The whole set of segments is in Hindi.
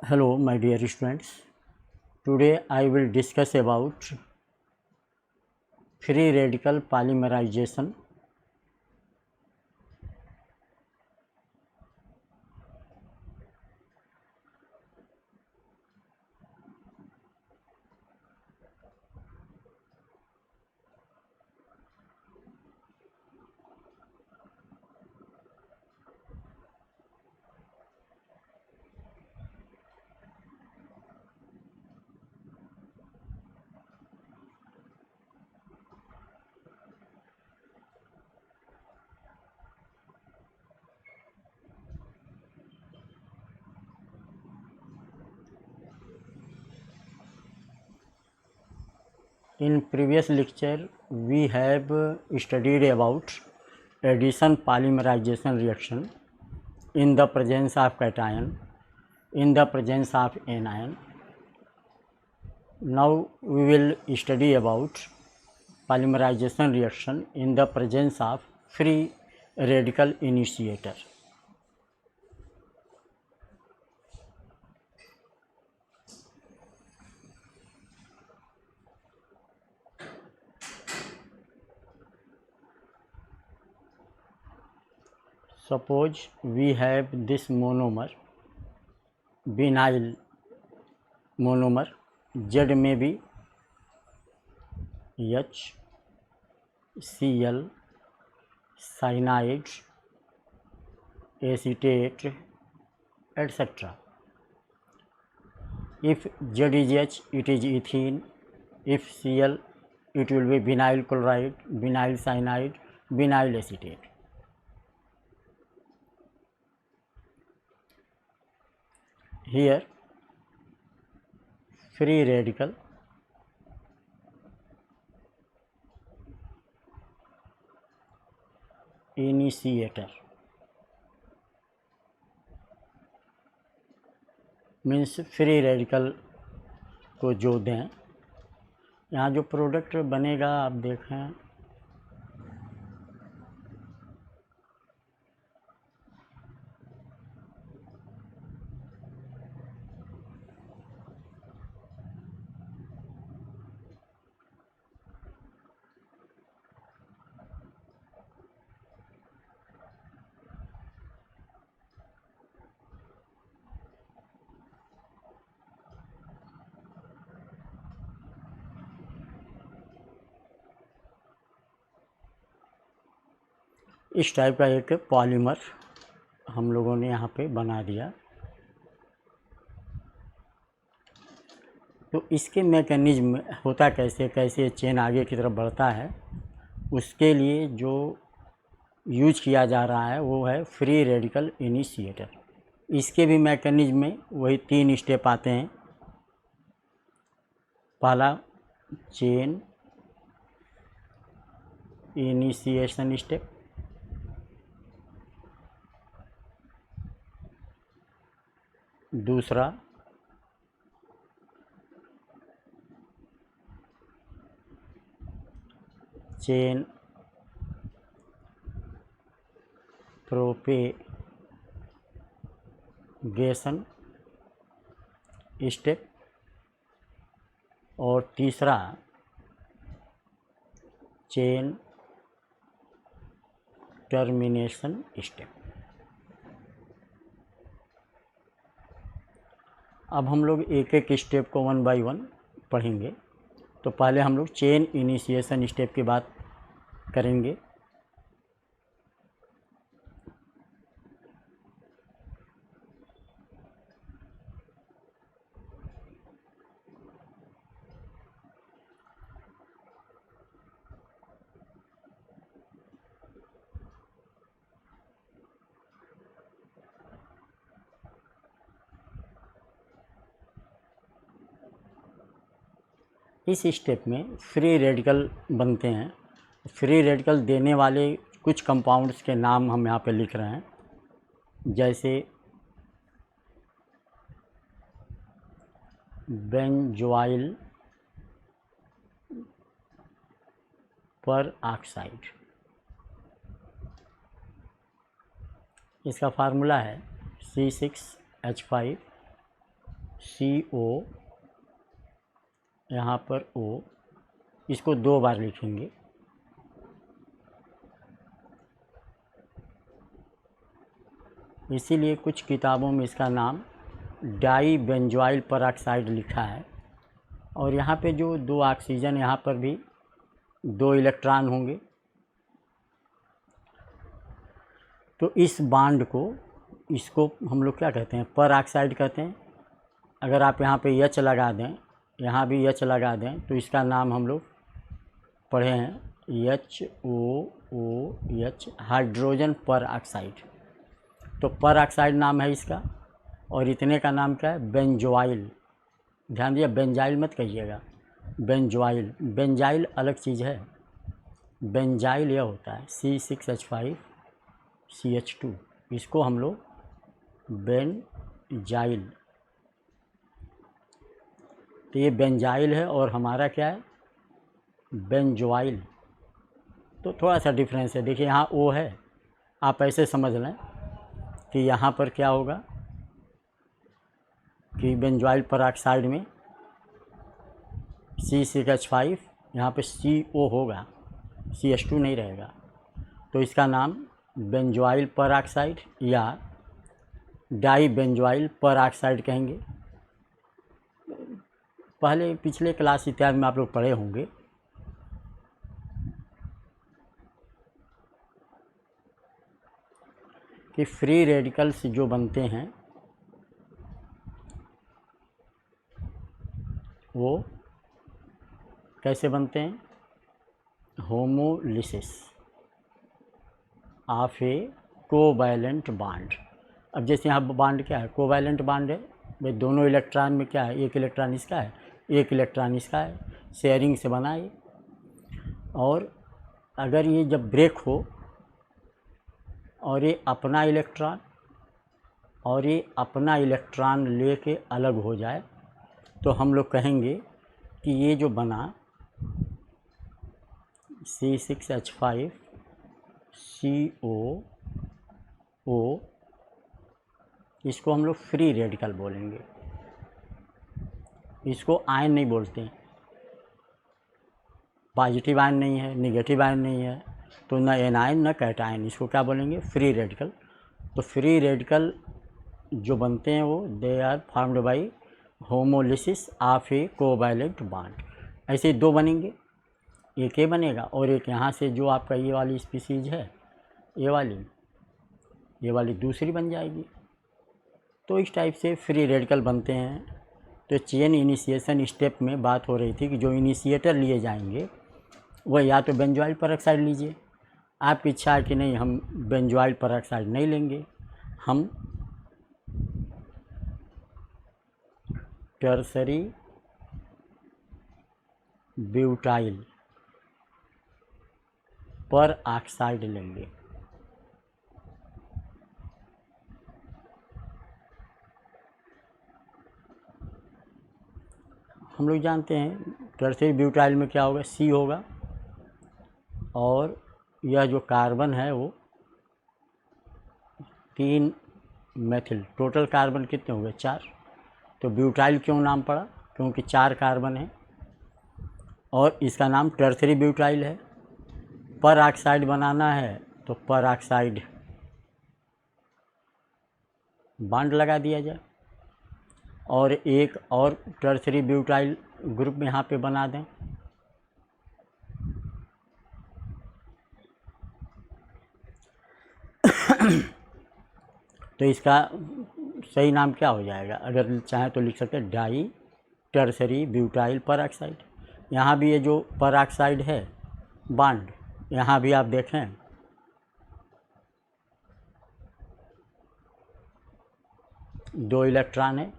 Hello my dear students, today I will discuss about free radical polymerization. In previous lecture we have studied about addition polymerization reaction in the presence of cation, in the presence of anion. Now we will study about polymerization reaction in the presence of free radical initiator. Suppose we have this monomer, vinyl monomer, Z में भी H, Cl, cyanide, acetate, etc. If Z is H, it is ethene. If Cl, it will be vinyl chloride, vinyl cyanide, vinyl acetate. Here free radical initiator means free radical को जो दें, यहाँ जो प्रोडक्ट बनेगा आप देखें इस टाइप का एक पॉलीमर हम लोगों ने यहाँ पे बना दिया। तो इसके मैकेनिज्म होता कैसे चेन आगे की तरफ बढ़ता है, उसके लिए जो यूज किया जा रहा है वो है फ्री रेडिकल इनिशिएटर। इसके भी मैकेनिज्म में वही 3 स्टेप आते हैं। पहला चेन इनिशिएशन स्टेप, दूसरा चेन प्रोपेगेशन स्टेप और तीसरा चेन टर्मिनेशन स्टेप। अब हम लोग एक एक स्टेप को 1 बाय 1 पढ़ेंगे। तो पहले हम लोग चेन इनिशिएशन स्टेप की बात करेंगे। इस स्टेप में फ्री रेडिकल बनते हैं। फ्री रेडिकल देने वाले कुछ कंपाउंड्स के नाम हम यहाँ पे लिख रहे हैं, जैसे बेंजोइल पर ऑक्साइड, इसका फार्मूला है C6H5 CO, यहाँ पर O, इसको 2 बार लिखेंगे। इसीलिए कुछ किताबों में इसका नाम डाई बेंजोइल परऑक्साइड लिखा है। और यहाँ पे जो 2 ऑक्सीजन, यहाँ पर भी 2 इलेक्ट्रॉन होंगे। तो इस बांड को, इसको हम लोग क्या कहते हैं, परऑक्साइड कहते हैं। अगर आप यहाँ पे H लगा दें, यहाँ भी H लगा दें, तो इसका नाम हम लोग पढ़े हैं HOOH, हाइड्रोजन परऑक्साइड। तो परऑक्साइड नाम है इसका। और इतने का नाम क्या है, बेंजोइल। ध्यान दिया, बेंजाइल मत कहिएगा, बेंजोइल। बेंजाइल अलग चीज़ है, बेंजाइल यह होता है C6H5CH2, इसको हम लोग बेंजाइल। तो ये बेंजाइल है और हमारा क्या है, बेंजोइल। तो थोड़ा सा डिफरेंस है। देखिए यहाँ O है, आप ऐसे समझ लें कि यहाँ पर क्या होगा कि बेंजोइल परऑक्साइड में C6H5, यहाँ पे CO होगा, CH2 नहीं रहेगा। तो इसका नाम बेंजोइल परऑक्साइड या डाई बेंजोइल परऑक्साइड कहेंगे। पहले पिछले क्लास इत्यादि में आप लोग पढ़े होंगे। कि फ्री रेडिकल्स जो बनते हैं वो कैसे बनते हैं, homolysis of a covalent bond. अब जैसे यहाँ बांड क्या है, कोवैलेंट बांड है भाई, दोनों इलेक्ट्रॉन में क्या है, एक इलेक्ट्रॉन इसका है, एक इलेक्ट्रॉन इसका है, शेयरिंग से बना है। और अगर ये जब ब्रेक हो और ये अपना इलेक्ट्रॉन लेके अलग हो जाए, तो हम लोग कहेंगे कि ये जो बना C6H5CO, इसको हम लोग फ्री रेडिकल बोलेंगे। इसको आयन नहीं बोलते हैं, पॉजिटिव आयन नहीं है, निगेटिव आयन नहीं है, तो न एनायन न कैटायन, इसको क्या बोलेंगे, फ्री रेडिकल। तो फ्री रेडिकल जो बनते हैं वो they are formed by homolysis of a covalent bond. ऐसे 2 बनेंगे, एक ये बनेगा और एक यहाँ से जो आपका ये वाली स्पीसीज है, ये वाली दूसरी बन जाएगी। तो इस टाइप से फ्री रेडिकल बनते हैं। तो चेन इनिशिएशन स्टेप में बात हो रही थी कि जो इनिशिएटर लिए जाएंगे वह या तो बेंजोइल परऑक्साइड लीजिए। आपकी इच्छा है कि नहीं हम बेंजोइल परऑक्साइड नहीं लेंगे, हम टर्सरी ब्यूटाइल परऑक्साइड लेंगे। हम लोग जानते हैं टर्सरी ब्यूटाइल में क्या होगा, C होगा और यह जो कार्बन है वो 3 मेथिल, टोटल कार्बन कितने हो गए, 4। तो ब्यूटाइल क्यों नाम पड़ा, क्योंकि 4 कार्बन है और इसका नाम टर्सरी ब्यूटाइल है। परऑक्साइड बनाना है तो परऑक्साइड बॉन्ड लगा दिया जाए और एक और टर्सरी ब्यूटाइल ग्रुप में यहाँ पे बना दें। तो इसका सही नाम क्या हो जाएगा, अगर चाहें तो लिख सकते हैं डाई टर्सरी ब्यूटाइल परऑक्साइड। यहाँ भी ये जो परऑक्साइड है बॉन्ड, यहाँ भी आप देखें दो इलेक्ट्रॉन है,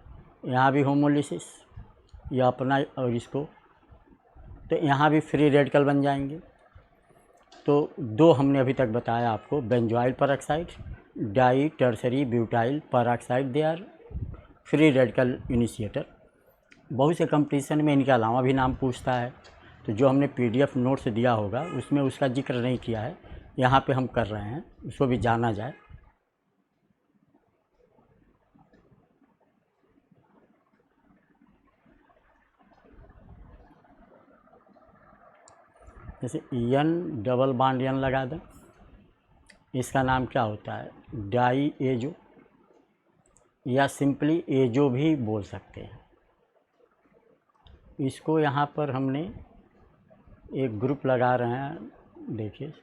यहाँ भी होमोलिसिस, ये अपना और इसको, तो यहाँ भी फ्री रेडिकल बन जाएंगे। तो 2 हमने अभी तक बताया आपको, benzoyl peroxide, di tertiary butyl peroxide, they are free radical initiator. बहुत से कंपटीशन में इनके अलावा भी नाम पूछता है, तो जो हमने PDF नोट्स दिया होगा उसमें उसका जिक्र नहीं किया है, यहाँ पे हम कर रहे हैं, उसको भी जाना जाए। जैसे एन डबल बॉन्ड एन लगा दें, इसका नाम क्या होता है, डाई एजो, या सिंपली एजो भी बोल सकते हैं। इसको यहाँ पर हमने एक ग्रुप लगा रहे हैं, देखिए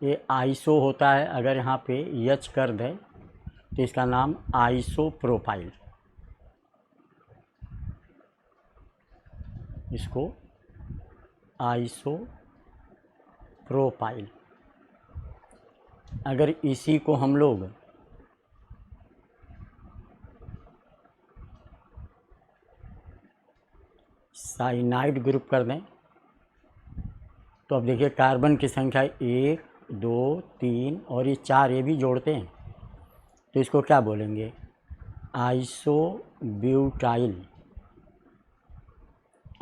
ये आइसो होता है। अगर यहाँ पे एच कर दें तो इसका नाम आइसो प्रोपाइल, इसको आइसो प्रोपाइल। अगर इसी को हम लोग साइनाइड ग्रुप कर दें तो अब देखिए कार्बन की संख्या 1 2 3 और ये 4 ये भी जोड़ते हैं, तो इसको क्या बोलेंगे, आइसोब्यूटाइल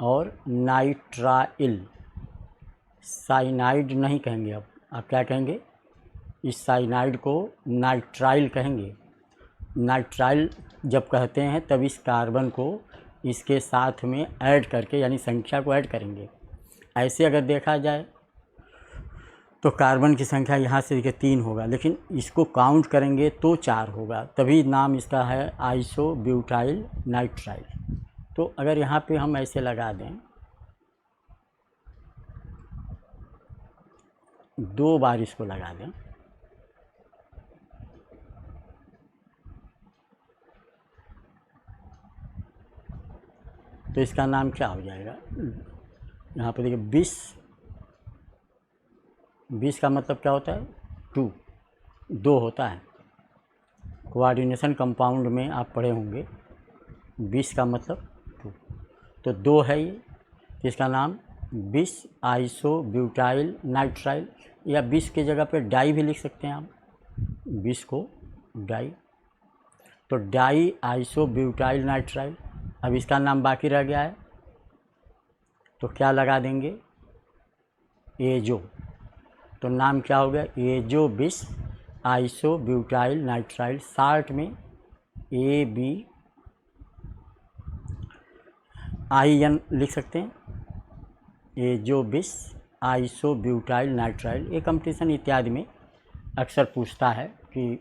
और नाइट्राइल। साइनाइड नहीं कहेंगे, अब क्या कहेंगे, इस साइनाइड को नाइट्राइल कहेंगे। नाइट्राइल जब कहते हैं तब इस कार्बन को इसके साथ में ऐड करके, यानी संख्या को ऐड करेंगे। ऐसे अगर देखा जाए तो कार्बन की संख्या यहाँ से देखिए 3 होगा, लेकिन इसको काउंट करेंगे तो 4 होगा, तभी नाम इसका है आइसोब्यूटाइल नाइट्राइल। तो अगर यहाँ पे हम ऐसे लगा दें, 2 बार इसको लगा दें, तो इसका नाम क्या हो जाएगा, यहाँ पे देखिए 20 का मतलब क्या होता है, 2 होता है। कोऑर्डिनेशन कंपाउंड में आप पढ़े होंगे, 20 का मतलब 2, तो 2 है ये, इसका नाम 20 आइसोब्यूटाइल नाइट्राइल, या 20 की जगह पे डाई भी लिख सकते हैं आप, 20 को डाई, तो डाई आइसोब्यूटाइल नाइट्राइल। अब इसका नाम बाकी रह गया है, तो क्या लगा देंगे, एजो, तो नाम क्या हो गया, एजो 20 आइसोब्यूटाइल नाइट्राइल। शार्ट में ABIN लिख सकते हैं, एजो 20 आइसोब्यूटाइल नाइट्राइल। ये कंपटीशन इत्यादि में अक्सर पूछता है कि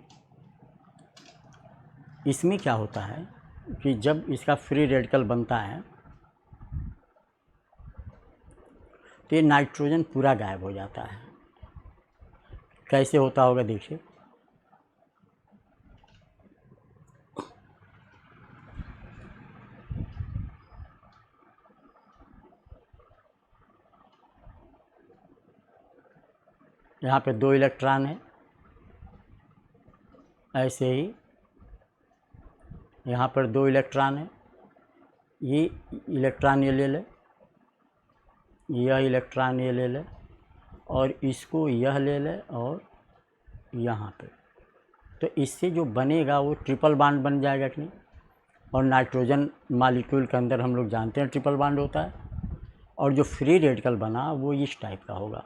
इसमें क्या होता है कि जब इसका फ्री रेडिकल बनता है तो ये नाइट्रोजन पूरा गायब हो जाता है। कैसे होता होगा देखिए, यहाँ पे 2 इलेक्ट्रॉन है, ऐसे ही यहाँ पर 2 इलेक्ट्रॉन है, ये इलेक्ट्रॉन ये ले ले, यह इलेक्ट्रॉन ये ले ले, और इसको यह ले ले, और यहाँ पे, तो इससे जो बनेगा वो ट्रिपल बॉन्ड बन जाएगा कि नहीं। और नाइट्रोजन मॉलिक्यूल के अंदर हम लोग जानते हैं ट्रिपल बॉन्ड होता है, और जो फ्री रेडिकल बना वो इस टाइप का होगा।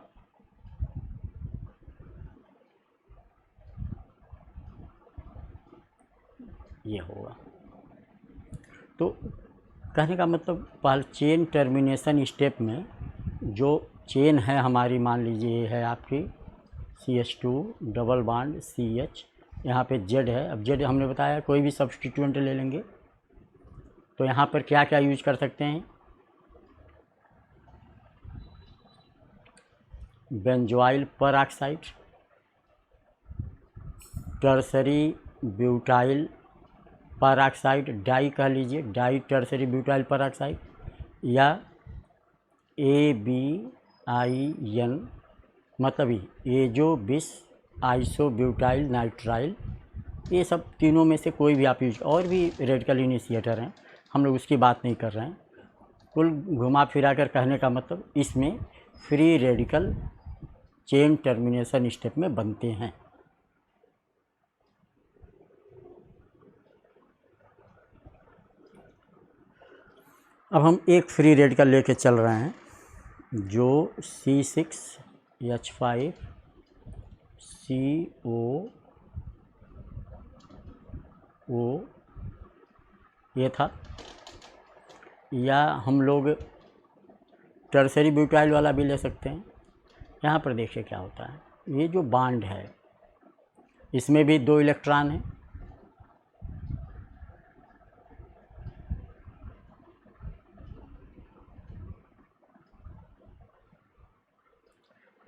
ये होगा, तो कहने का मतलब पहले चेन टर्मिनेशन स्टेप में जो चेन है हमारी, मान लीजिए ये है आपकी CH2 डबल बॉन्ड CH, यहाँ पे Z है। अब Z हमने बताया कोई भी सब्स्टिट्यूएंट ले लेंगे, तो यहाँ पर क्या क्या यूज कर सकते हैं, बेंजोइल पर ऑक्साइड, टर्सरी ब्यूटाइल पर ऑक्साइड, डाई कह लीजिए, डाई टर्सरी ब्यूटाइल पर ऑक्साइड, या ABIN मतलब एजो 20 आइसोब्यूटाइल नाइट्राइल। ये सब तीनों में से कोई भी आप यूज, और भी रेडिकल इनिशिएटर हैं, हम लोग उसकी बात नहीं कर रहे हैं। कुल घुमा फिरा कर कहने का मतलब इसमें free radical chain termination step में बनते हैं। अब हम एक फ्री रेडिकल लेके चल रहे हैं जो C6H5CO ये था, या हम लोग टर्सरी ब्यूटाइल वाला भी ले सकते हैं। यहाँ पर देखिए क्या होता है, ये जो बॉन्ड है इसमें भी 2 इलेक्ट्रॉन हैं।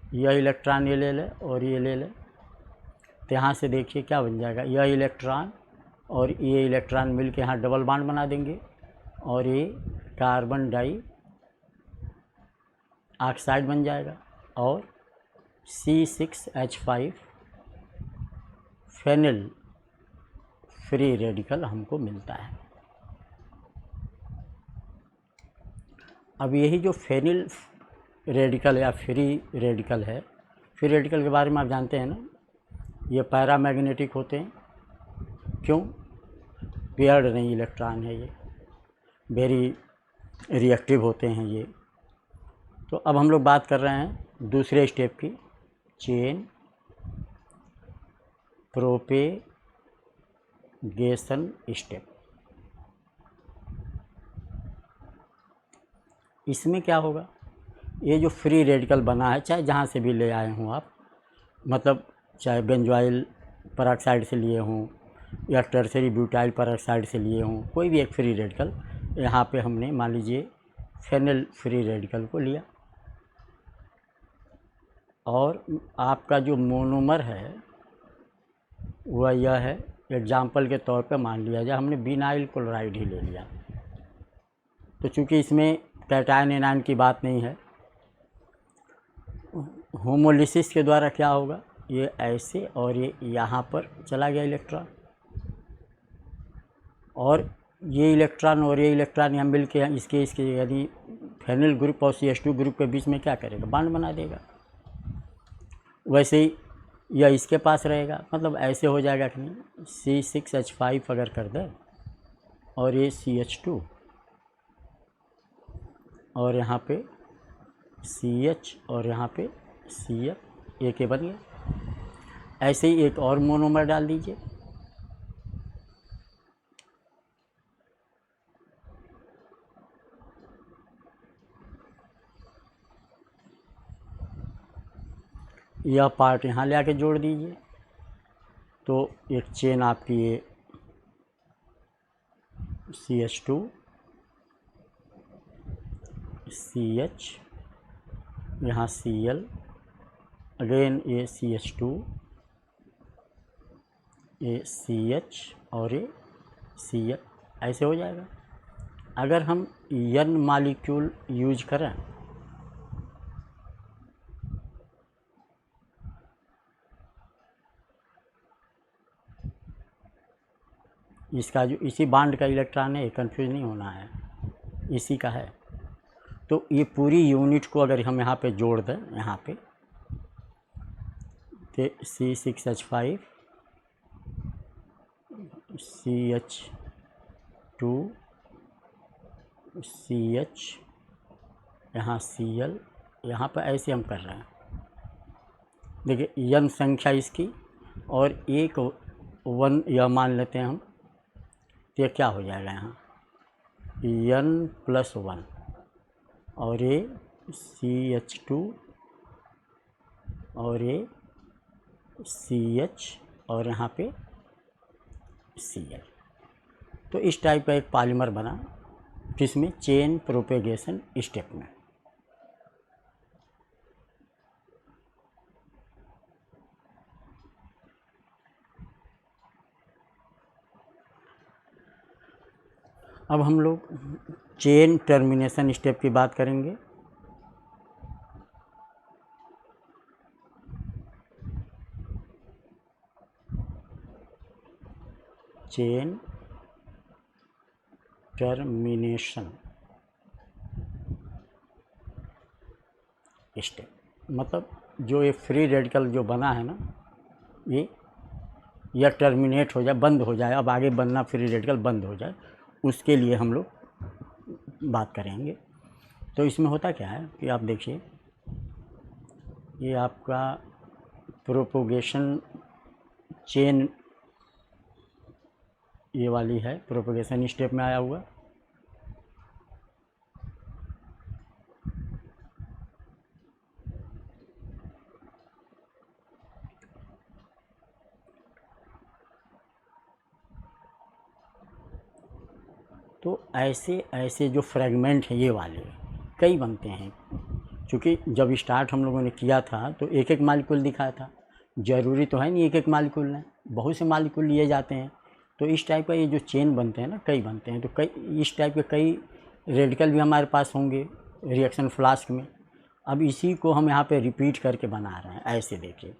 यह इलेक्ट्रॉन ये ले ले और ये ले ले, तो यहाँ से देखिए क्या बन जाएगा, यह इलेक्ट्रॉन और ये इलेक्ट्रॉन मिलके यहाँ डबल बॉन्ड बना देंगे और ये कार्बन डाई ऑक्साइड बन जाएगा और C6H5 फेनिल फ्री रेडिकल हमको मिलता है। अब यही जो फेनिल रेडिकल या फ्री रेडिकल है, फ्री रेडिकल के बारे में आप जानते हैं ना, ये पैरामैग्नेटिक होते हैं। क्यों? पेयर्ड नहीं इलेक्ट्रॉन है, ये वेरी रिएक्टिव होते हैं ये। तो अब हम लोग बात कर रहे हैं दूसरे स्टेप की, चेन प्रोपेगेशन स्टेप। इसमें क्या होगा, ये जो फ्री रेडिकल बना है, चाहे जहाँ से भी ले आए हों आप, मतलब चाहे बेंजॉइल परऑक्साइड से लिए हों या टर्सरी ब्यूटाइल परऑक्साइड से लिए हों, कोई भी एक फ्री रेडिकल, यहाँ पे हमने मान लीजिए फेनिल फ्री रेडिकल को लिया और आपका जो मोनोमर है वह यह है। एग्जाम्पल के तौर पे मान लिया जाए हमने विनाइल क्लोराइड ही ले लिया, तो चूँकि इसमें कैटायन एनायन की बात नहीं है, होमोलिसिस के द्वारा क्या होगा, ये ऐसे और ये यहाँ पर चला गया इलेक्ट्रॉन, और ये इलेक्ट्रॉन और ये इलेक्ट्रॉन यहाँ मिल के इसके यानी फेनिल ग्रुप और CH2 ग्रुप के बीच में क्या करेगा, बॉन्ड बना देगा। वैसे ही यह इसके पास रहेगा, मतलब ऐसे हो जाएगा कि नहीं, C6H5 अगर कर दे और ये CH2 और यहाँ पे CH और यहाँ पे CF, एक ही बन गया। ऐसे ही एक और मोनोमर डाल दीजिए, यह पार्ट यहाँ ले आके जोड़ दीजिए, तो एक चेन आपकी ये CH2 CH, यहाँ Cl, अगेन ये CH2 ये CH और ये Cl, ऐसे हो जाएगा। अगर हम N मॉलिक्यूल यूज करें इसका जो इसी बॉन्ड का इलेक्ट्रॉन है, कंफ्यूज नहीं होना है, इसी का है। तो ये पूरी यूनिट को अगर हम यहाँ पे जोड़ दें, यहाँ पे तो C6H5 CH2 CH, यहाँ Cl, यहाँ पर ऐसे हम कर रहे हैं। देखिए N संख्या इसकी और एक 1 यह मान लेते हैं हम, तो ये क्या हो जाएगा यहाँ N+1 और ये CH2 और ये CH और यहाँ पे Cl। तो इस टाइप का एक पॉलीमर बना, जिसमें चेन प्रोपेगेशन स्टेप में। अब हम लोग चेन टर्मिनेशन स्टेप की बात करेंगे। चेन टर्मिनेशन स्टेप मतलब जो ये फ्री रेडिकल जो बना है ना, ये या टर्मिनेट हो जाए, बंद हो जाए, अब आगे बनना फ्री रेडिकल बंद हो जाए, उसके लिए हम लोग बात करेंगे। तो इसमें होता क्या है कि आप देखिए, ये आपका प्रोपोगेशन चेन ये वाली है, प्रोपोगेशन स्टेप में आया हुआ। तो ऐसे ऐसे जो फ्रेगमेंट हैं ये वाले कई बनते हैं, क्योंकि जब स्टार्ट हम लोगों ने किया था तो एक एक मालिक्यूल दिखाया था। ज़रूरी तो है नहीं एक एक मालिक्यूल लें, बहुत से मालिक्यूल लिए जाते हैं। तो इस टाइप का ये जो चेन बनते हैं ना, कई बनते हैं। तो कई इस टाइप के कई रेडिकल भी हमारे पास होंगे रिएक्शन फ्लास्क में। अब इसी को हम यहाँ पे रिपीट करके बना रहे हैं। ऐसे देखिए,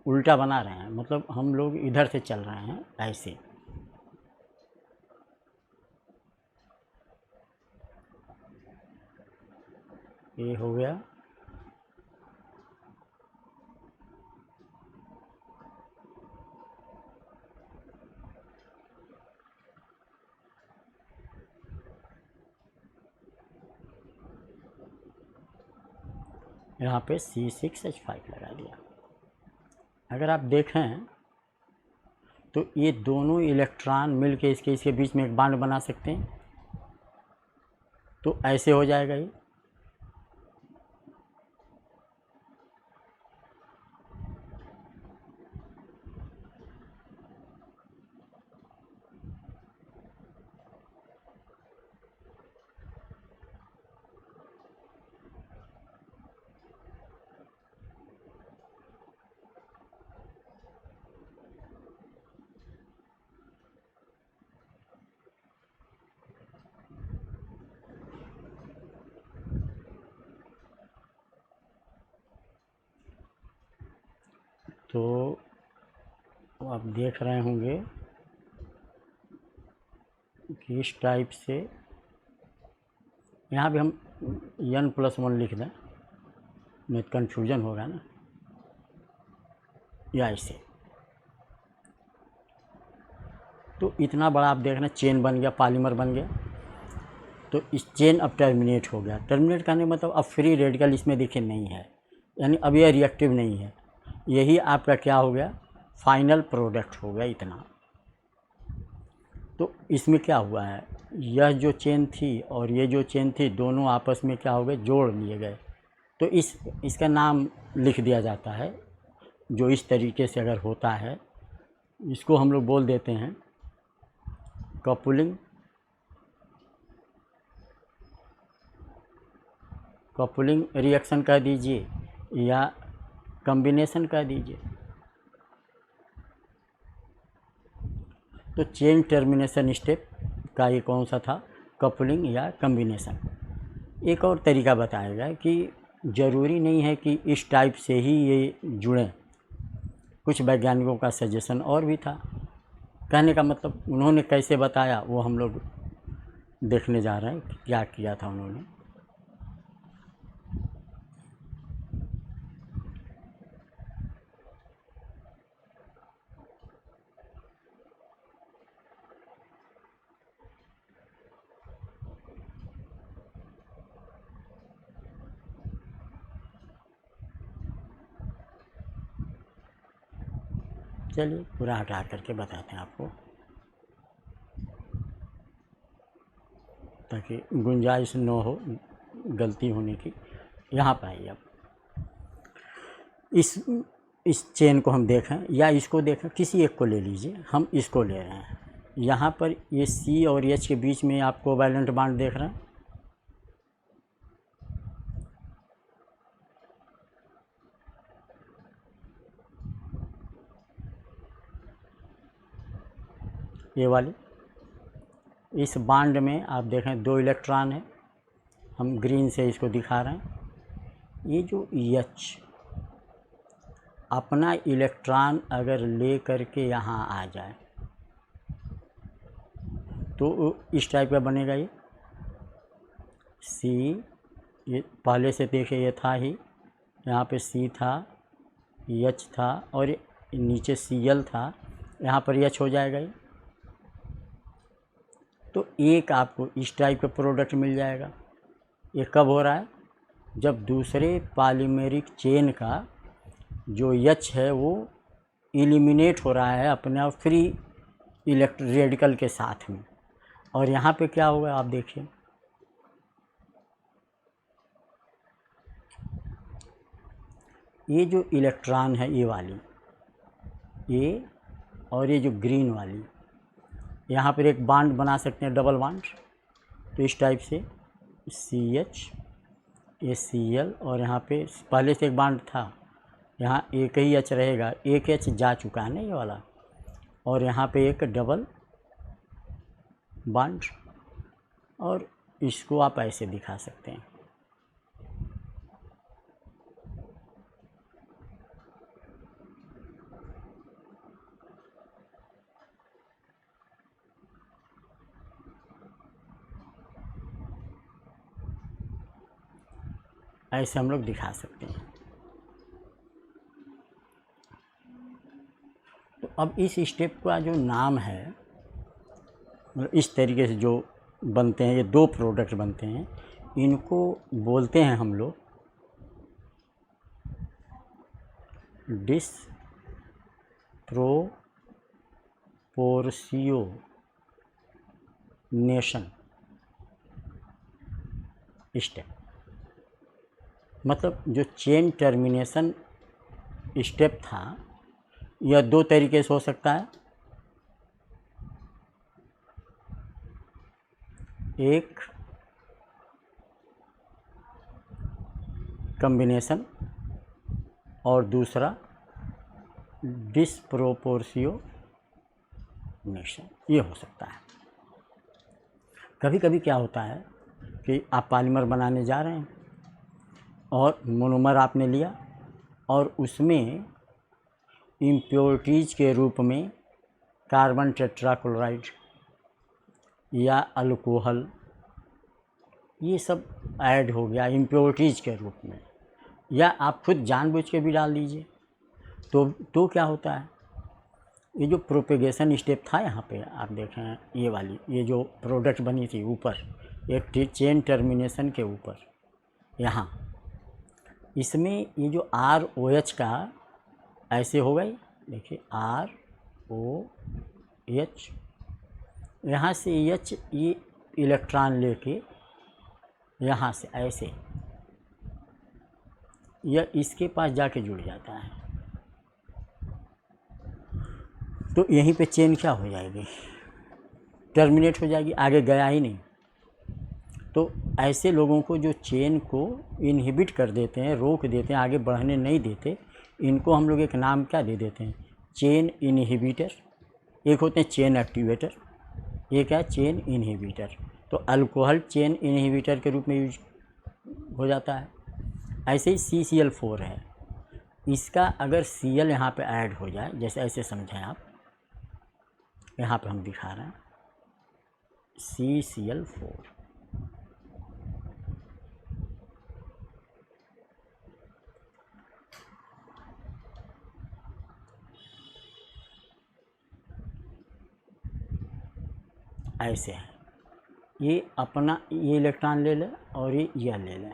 उल्टा बना रहे हैं, मतलब हम लोग इधर से चल रहे हैं ऐसे। ये हो गया। यहाँ पे C6H5 लगा दिया। अगर आप देखें तो ये दोनों इलेक्ट्रॉन मिलके इसके बीच में एक बॉन्ड बना सकते हैं। तो ऐसे हो जाएगा ये। तो आप देख रहे होंगे कि इस टाइप से यहाँ भी हम N+1 लिख दें, नहीं तो कन्फ्यूजन होगा ना, या ऐसे। तो इतना बड़ा आप देख रहे हैं चेन बन गया, पॉलीमर बन गया। तो इस चेन अब टर्मिनेट हो गया। टर्मिनेट करने का मतलब अब फ्री रेडिकल इसमें देखिए नहीं है, यानी अब यह रिएक्टिव नहीं है। यही आपका क्या हो गया, फाइनल प्रोडक्ट हो गया इतना। तो इसमें क्या हुआ है, यह जो चेन थी और ये जो चेन थी दोनों आपस में क्या हो गए, जोड़ लिए गए। तो इसका नाम लिख दिया जाता है। जो इस तरीके से अगर होता है इसको हम लोग बोल देते हैं कपलिंग, कपलिंग रिएक्शन कह दीजिए या कॉम्बिनेशन कह दीजिए। तो चेन टर्मिनेशन स्टेप का ये कौन सा था, कपलिंग या कॉम्बिनेशन। एक और तरीका बताया गया कि ज़रूरी नहीं है कि इस टाइप से ही ये जुड़ें। कुछ वैज्ञानिकों का सजेशन और भी था। कहने का मतलब उन्होंने कैसे बताया वो हम लोग देखने जा रहे हैं कि क्या किया था उन्होंने। चलिए पूरा हटा करके बताते हैं आपको, ताकि गुंजाइश न हो गलती होने की। यहाँ पर आइए, अब इस चेन को हम देखें या इसको देखें, किसी एक को ले लीजिए, हम इसको ले रहे हैं। यहाँ पर ये C और H के बीच में आप कोवैलेंट बॉन्ड देख रहे हैं। ये वाली, इस बॉन्ड में आप देखें 2 इलेक्ट्रॉन है। हम ग्रीन से इसको दिखा रहे हैं। ये जो H अपना इलेक्ट्रॉन अगर ले करके यहाँ आ जाए तो इस टाइप का बनेगा। ये C, ये पहले से देखे ये था ही, यहाँ पे C था, H था और नीचे Cl था, यहाँ पर H हो जाएगा ये। तो एक आपको इस टाइप का प्रोडक्ट मिल जाएगा। ये कब हो रहा है, जब दूसरे पॉलीमेरिक चेन का जो H है वो एलिमिनेट हो रहा है अपने आप फ्री रेडिकल के साथ में। और यहाँ पे क्या होगा आप देखिए, ये जो इलेक्ट्रॉन है ये वाली, ये और ये जो ग्रीन वाली, यहाँ पर एक बॉन्ड बना सकते हैं, डबल बॉन्ड। तो इस टाइप से CH, ये Cl, और यहाँ पे पहले से एक बॉन्ड था, यहाँ एक ही H रहेगा, एक H जा चुका है ना ये वाला, और यहाँ पे एक डबल बॉन्ड, और इसको आप ऐसे दिखा सकते हैं। ऐसे हम लोग दिखा सकते हैं। तो अब इस स्टेप का जो नाम है, मतलब इस तरीके से जो बनते हैं, ये 2 प्रोडक्ट बनते हैं, इनको बोलते हैं हम लोग डिस्प्रोपोर्शियोनेशन स्टेप। मतलब जो चेन टर्मिनेशन स्टेप था, यह 2 तरीके से हो सकता है। एक कॉम्बिनेशन और दूसरा डिस्प्रोपोर्शियोनेशन, ये हो सकता है। कभी कभी क्या होता है कि आप पॉलीमर बनाने जा रहे हैं और मोनोमर आपने लिया, और उसमें इम्प्योरिटीज़ के रूप में कार्बन टेट्राक्लोराइड या अल्कोहल, ये सब ऐड हो गया इम्प्योरिटीज़ के रूप में, या आप खुद जानबूझ के भी डाल दीजिए। तो क्या होता है, ये जो प्रोपेगेशन स्टेप था, यहाँ पे आप देखें ये वाली, ये जो प्रोडक्ट बनी थी ऊपर, एक चेन टर्मिनेशन के ऊपर, यहाँ इसमें ये जो ROH का ऐसे हो गई, देखिए ROH, यहाँ से H ये इलेक्ट्रॉन लेके यहाँ से ऐसे यह इसके पास जाके जुड़ जाता है। तो यहीं पे चेन क्या हो जाएगी, टर्मिनेट हो जाएगी, आगे गया ही नहीं। तो ऐसे लोगों को जो चेन को इनहिबिट कर देते हैं, रोक देते हैं, आगे बढ़ने नहीं देते, इनको हम लोग एक नाम क्या दे देते हैं, चेन इनहिबिटर। एक होते हैं चेन एक्टिवेटर, एक है चेन इनहिबिटर। तो अल्कोहल चेन इनहिबिटर के रूप में यूज हो जाता है। ऐसे ही CCl4 है, इसका अगर Cl यहाँ पे ऐड हो जाए, जैसे ऐसे समझें आप, यहाँ पे हम दिखा रहे हैं CCl4, ऐसे है, ये अपना ये इलेक्ट्रॉन ले लें और ये यह ले लें।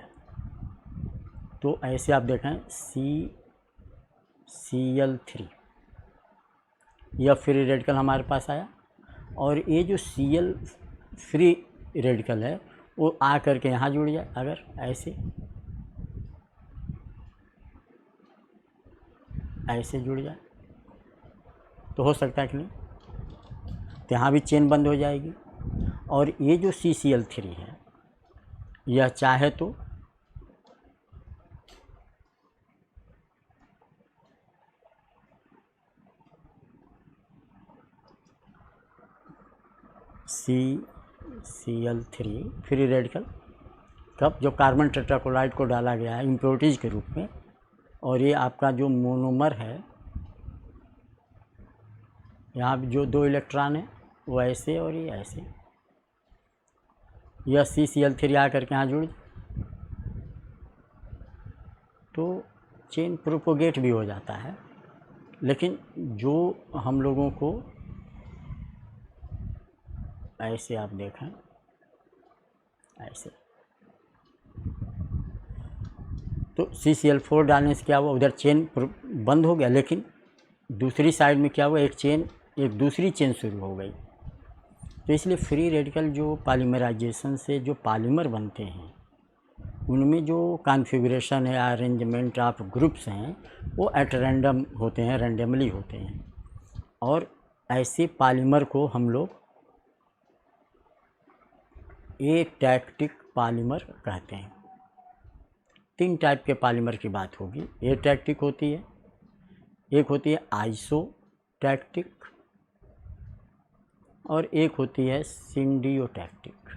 तो ऐसे आप देखें CCl3, यह फ्री रेडिकल हमारे पास आया, और ये जो Cl फ्री रेडिकल है वो आ करके यहाँ जुड़ जाए, अगर ऐसे जुड़ जाए तो हो सकता है कि नहीं, तो यहाँ भी चेन बंद हो जाएगी। और ये जो CCl3 है, यह चाहे तो CCl3 फ्री रेडिकल कब, जो कार्बन टेट्राक्लोराइड को डाला गया है इम्प्योरिटीज़ के रूप में, और ये आपका जो मोनोमर है, यहाँ भी जो 2 इलेक्ट्रॉन है वो ऐसे और ये ऐसे, यह CCl3 आ करके यहाँ जुड़, तो चेन प्रोपोगेट भी हो जाता है। लेकिन जो हम लोगों को ऐसे आप देखें, ऐसे, तो CCl4 डालने से क्या हुआ, उधर चेन बंद हो गया, लेकिन दूसरी साइड में क्या हुआ, एक दूसरी चेन शुरू हो गई। तो इसलिए फ्री रेडिकल जो पॉलीमराइजेशन से जो पॉलीमर बनते हैं, उनमें जो कॉन्फ़िगरेशन है, अरेंजमेंट ऑफ ग्रुप्स हैं, वो एट रैंडम होते हैं, रैंडमली होते हैं। और ऐसे पॉलीमर को हम लोग एटैक्टिक पॉलीमर कहते हैं। 3 टाइप के पॉलीमर की बात होगी। एटैक्टिक होती है, एक होती है आइसोटैक्टिक और एक होती है सिंडियोटैक्टिक।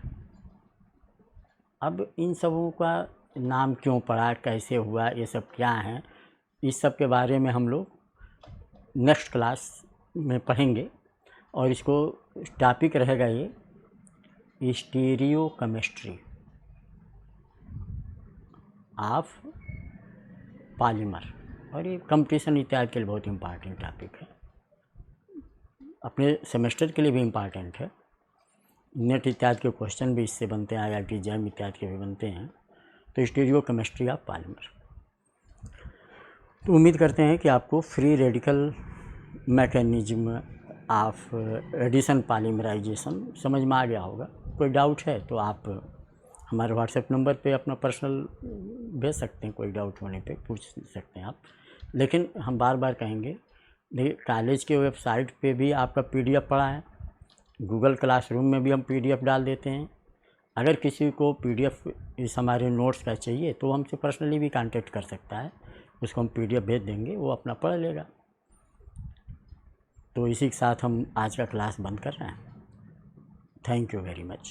अब इन सबों का नाम क्यों पड़ा, कैसे हुआ, ये सब क्या है, इस सब के बारे में हम लोग नेक्स्ट क्लास में पढ़ेंगे। और इसको टॉपिक रहेगा ये स्टीरियोकेमिस्ट्री ऑफ पॉलीमर। और ये कंपटीशन इत्यादि के लिए बहुत इम्पॉर्टेंट टॉपिक है, अपने सेमेस्टर के लिए भी इम्पॉर्टेंट है। नेट इत्यादि के क्वेश्चन भी इससे बनते हैं, IIT जैम इत्यादि के भी बनते हैं। तो स्टीरियोकेमिस्ट्री ऑफ पॉलीमर। तो उम्मीद करते हैं कि आपको free radical mechanism of addition polymerisation समझ में आ गया होगा। कोई डाउट है तो आप हमारे व्हाट्सएप नंबर पे अपना पर्सनल भेज सकते हैं, कोई डाउट होने पे पूछ सकते हैं आप। लेकिन हम बार बार कहेंगे, देखिए कॉलेज के वेबसाइट पे भी आपका PDF पड़ा है, गूगल क्लासरूम में भी हम PDF डाल देते हैं। अगर किसी को PDF इस हमारे नोट्स का चाहिए तो हमसे पर्सनली भी कांटेक्ट कर सकता है, उसको हम PDF भेज देंगे, वो अपना पढ़ लेगा। तो इसी के साथ हम आज का क्लास बंद कर रहे हैं। Thank you very much.